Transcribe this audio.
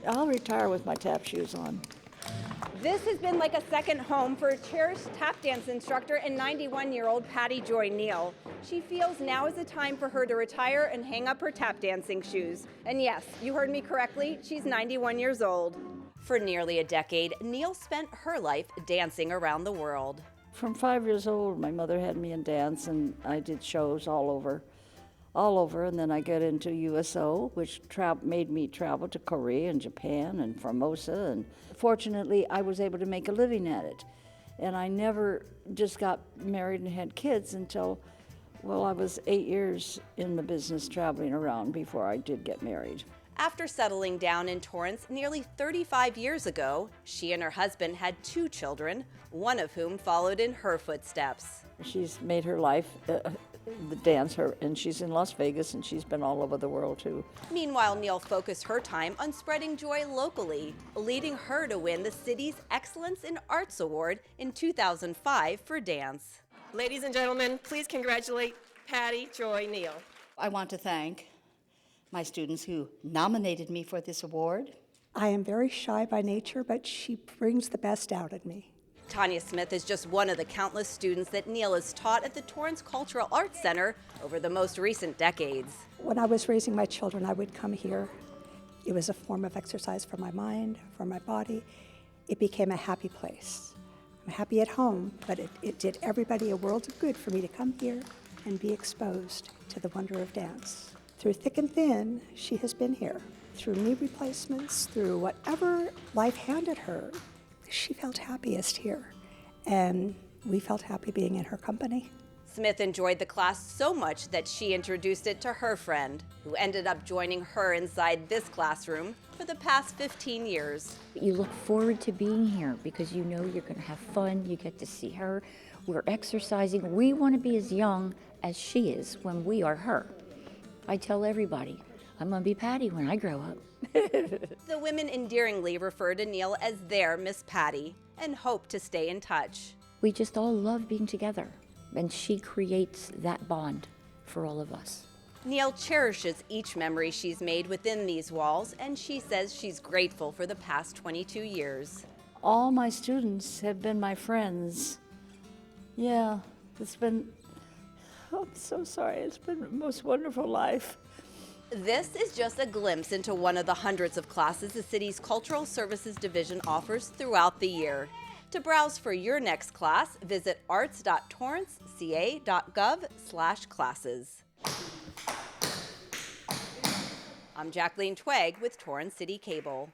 I'll retire with my tap shoes on. This has been like a second home for cherished tap dance instructor and 91-year-old Patti Joy Neal. She feels now is the time for her to retire and hang up her tap dancing shoes. And yes, you heard me correctly, she's 91 years old. For nearly a decade, Neal spent her life dancing around the world. From 5 years old, my mother had me in dance, and I did shows all over. And then I got into USO, which made me travel to Korea and Japan and Formosa, and fortunately I was able to make a living at it. And I never just got married and had kids until, well, I was 8 years in the business traveling around before I did get married. After settling down in Torrance nearly 35 years ago, she and her husband had 2 children, one of whom followed in her footsteps. She's made her life the dancer, and she's in Las Vegas, and she's been all over the world too. Meanwhile, Neal focused her time on spreading joy locally, leading her to win the city's Excellence in Arts Award in 2005 for dance. Ladies and gentlemen, please congratulate Patti Joy Neal. I want to thank my students who nominated me for this award. I am very shy by nature, but she brings the best out of me. Tanya Smith is just one of the countless students that Neal has taught at the Torrance Cultural Arts Center over the most recent decades. When I was raising my children, I would come here. It was a form of exercise for my mind, for my body. It became a happy place. I'm happy at home, but it did everybody a world of good for me to come here and be exposed to the wonder of dance. Through thick and thin, she has been here. Through knee replacements, through whatever life handed her, she felt happiest here. And we felt happy being in her company. Smith enjoyed the class so much that she introduced it to her friend, who ended up joining her inside this classroom for the past 15 years. You look forward to being here because you know you're going to have fun. You get to see her. We're exercising. We want to be as young as she is when we are her. I tell everybody, I'm going to be Patti when I grow up. The women endearingly refer to Neal as their Miss Patti and hope to stay in touch. We just all love being together, and she creates that bond for all of us. Neal cherishes each memory she's made within these walls, and she says she's grateful for the past 22 years. All my students have been my friends. Yeah, I'm so sorry, it's been the most wonderful life. This is just a glimpse into one of the hundreds of classes the city's Cultural Services Division offers throughout the year. To browse for your next class, visit arts.torranceca.gov/classes. I'm Jacqueline Twegg with Torrance City Cable.